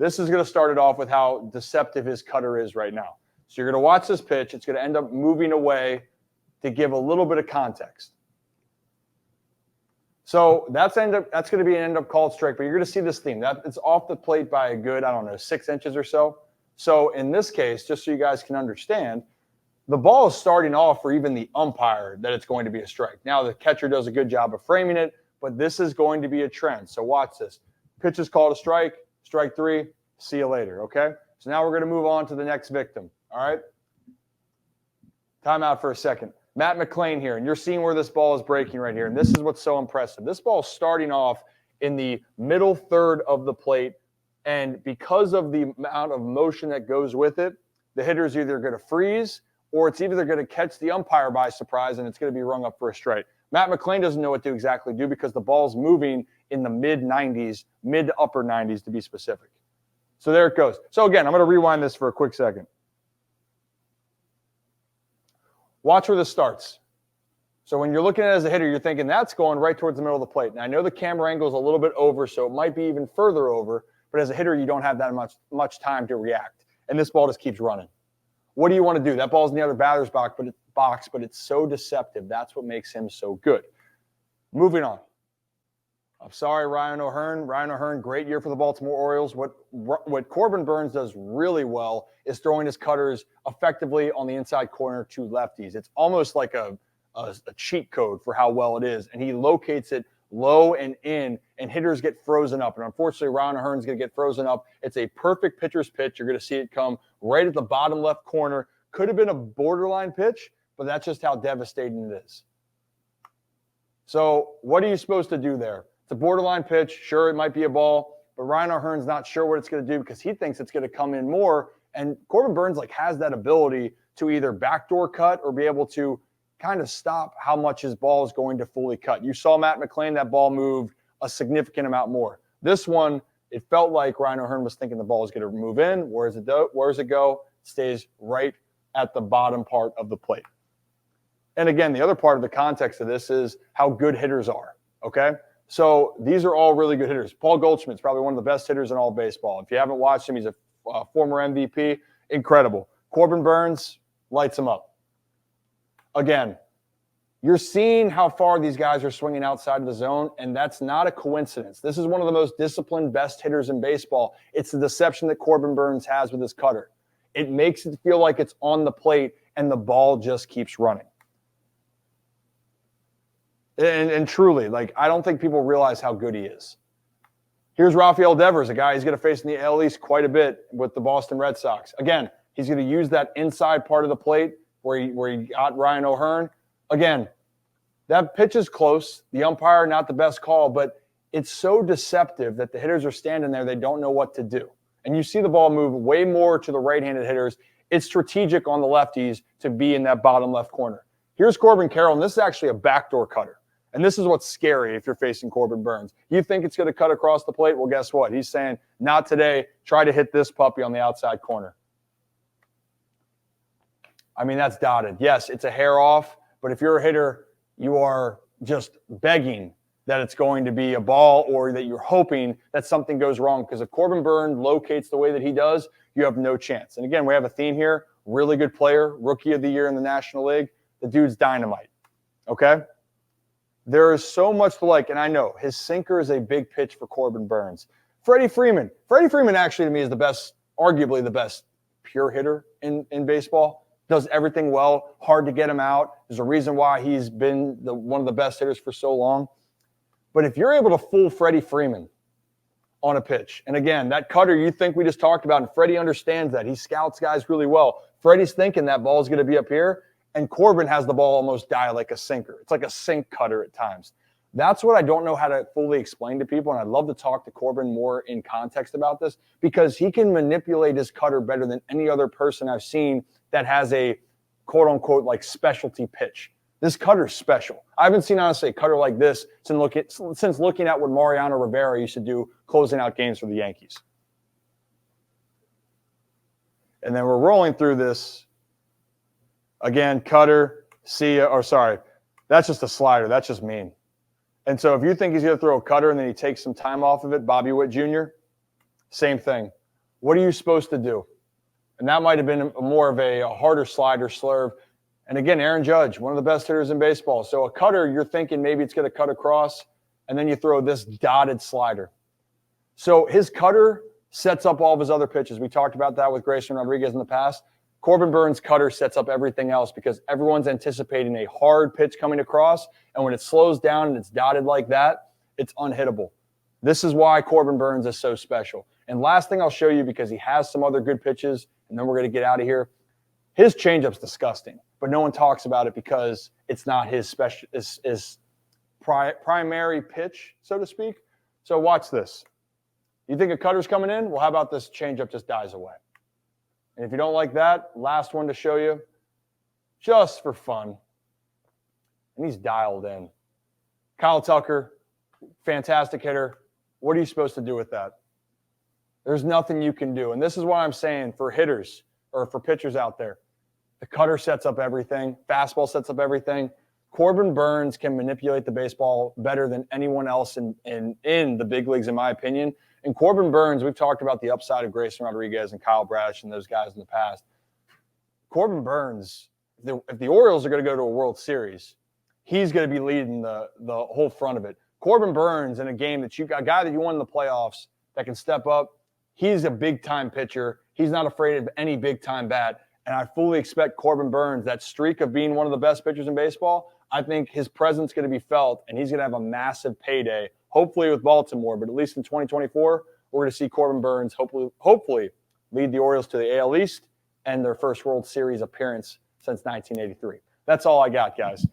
This is going to start it off with how deceptive his cutter is right now. So you're going to watch this pitch. It's going to end up moving away to give a little bit of context. So that's going to be an end-up called strike, but you're going to see this theme. It's off the plate by a good, 6 inches or so. So in this case, just so you guys can understand, the ball is starting off for even the umpire that it's going to be a strike. Now, the catcher does a good job of framing it, but this is going to be a trend. So watch this. Pitch is called a strike, strike 3, see you later, okay? So now we're going to move on to the next victim, all right? Time out for a second. Matt McClain here, and you're seeing where this ball is breaking right here, and this is what's so impressive. This ball is starting off in the middle third of the plate, and because of the amount of motion that goes with it, the hitter's either going to freeze or it's either going to catch the umpire by surprise and it's going to be rung up for a strike. Matt McClain doesn't know what to exactly do because the ball's moving in the mid-90s, mid to upper 90s to be specific. So there it goes. So again, I'm going to rewind this for a quick second. Watch where this starts. So when you're looking at it as a hitter, you're thinking that's going right towards the middle of the plate. And I know the camera angle is a little bit over, so it might be even further over, but as a hitter, you don't have that much time to react. And this ball just keeps running. What do you want to do? That ball's in the other batter's box, but it's so deceptive. That's what makes him so good. Moving on. I'm sorry, Ryan O'Hearn. Ryan O'Hearn, great year for the Baltimore Orioles. What Corbin Burnes does really well is throwing his cutters effectively on the inside corner to lefties. It's almost like a cheat code for how well it is, and he locates it low and in, and hitters get frozen up. And unfortunately, Ryan O'Hearn's going to get frozen up. It's a perfect pitcher's pitch. You're going to see it come right at the bottom left corner. Could have been a borderline pitch, but that's just how devastating it is. So what are you supposed to do there? It's a borderline pitch. Sure, it might be a ball, but Ryan O'Hearn's not sure what it's going to do because he thinks it's going to come in more. And Corbin Burnes has that ability to either backdoor cut or be able to kind of stop how much his ball is going to fully cut. You saw Matt McClain, that ball moved a significant amount more. This one, it felt like Ryan O'Hearn was thinking the ball is going to move in. Where does it go? It stays right at the bottom part of the plate. And again, the other part of the context of this is how good hitters are, okay? So these are all really good hitters. Paul Goldschmidt's probably one of the best hitters in all baseball. If you haven't watched him, he's a former MVP. Incredible. Corbin Burnes lights him up. Again, you're seeing how far these guys are swinging outside of the zone, and that's not a coincidence. This is one of the most disciplined, best hitters in baseball. It's the deception that Corbin Burnes has with his cutter. It makes it feel like it's on the plate, and the ball just keeps running. And truly, I don't think people realize how good he is. Here's Rafael Devers, a guy he's going to face in the AL East quite a bit with the Boston Red Sox. Again, he's going to use that inside part of the plate where he got Ryan O'Hearn. Again, that pitch is close. The umpire, not the best call, but it's so deceptive that the hitters are standing there. They don't know what to do. And you see the ball move way more to the right-handed hitters. It's strategic on the lefties to be in that bottom left corner. Here's Corbin Carroll, and this is actually a backdoor cutter. And this is what's scary if you're facing Corbin Burnes. You think it's going to cut across the plate? Well, guess what? He's saying, not today. Try to hit this puppy on the outside corner. I mean, that's dotted. Yes, it's a hair off, but if you're a hitter, you are just begging that it's going to be a ball or that you're hoping that something goes wrong. Because if Corbin Burnes locates the way that he does, you have no chance. And again, we have a theme here. Really good player, rookie of the year in the National League. The dude's dynamite, okay? There is so much to like, and I know his sinker is a big pitch for Corbin Burnes. Freddie Freeman. Freddie Freeman actually to me is the best, arguably the best pure hitter in baseball. Does everything well, hard to get him out. There's a reason why he's been one of the best hitters for so long. But if you're able to fool Freddie Freeman on a pitch, and again, that cutter you think we just talked about, and Freddie understands that. He scouts guys really well. Freddie's thinking that ball is going to be up here, and Corbin has the ball almost die like a sinker. It's like a sink cutter at times. That's what I don't know how to fully explain to people, and I'd love to talk to Corbin more in context about this because he can manipulate his cutter better than any other person I've seen that has a quote-unquote specialty pitch. This cutter's special. I haven't seen, honestly, a cutter like this since looking at what Mariano Rivera used to do closing out games for the Yankees. And then we're rolling through this. Again, cutter, that's just a slider. That's just mean. And so if you think he's going to throw a cutter and then he takes some time off of it, Bobby Witt Jr., same thing. What are you supposed to do? And that might have been more of a harder slider slurve. And again, Aaron Judge, one of the best hitters in baseball. So a cutter, you're thinking maybe it's going to cut across, and then you throw this dotted slider. So his cutter sets up all of his other pitches. We talked about that with Grayson Rodriguez in the past. Corbin Burnes' cutter sets up everything else because everyone's anticipating a hard pitch coming across, and when it slows down and it's dotted like that, it's unhittable. This is why Corbin Burnes is so special. And last thing I'll show you, because he has some other good pitches, and then we're going to get out of here. His changeup's disgusting, but no one talks about it because it's not his primary pitch, so to speak. So watch this. You think a cutter's coming in? Well, how about this changeup just dies away? And if you don't like that, last one to show you, just for fun. And he's dialed in. Kyle Tucker, fantastic hitter. What are you supposed to do with that? There's nothing you can do. And this is what I'm saying for hitters or for pitchers out there. The cutter sets up everything. Fastball sets up everything. Corbin Burnes can manipulate the baseball better than anyone else in the big leagues, in my opinion. And Corbin Burnes, we've talked about the upside of Grayson Rodriguez and Kyle Bradish and those guys in the past. Corbin Burnes, if the Orioles are going to go to a World Series, he's going to be leading the whole front of it. Corbin Burnes in a game that a guy that you won in the playoffs that can step up, he's a big-time pitcher. He's not afraid of any big-time bat. And I fully expect Corbin Burnes, that streak of being one of the best pitchers in baseball, I think his presence is going to be felt, and he's going to have a massive payday, hopefully with Baltimore. But at least in 2024, we're going to see Corbin Burnes hopefully lead the Orioles to the AL East and their first World Series appearance since 1983. That's all I got, guys.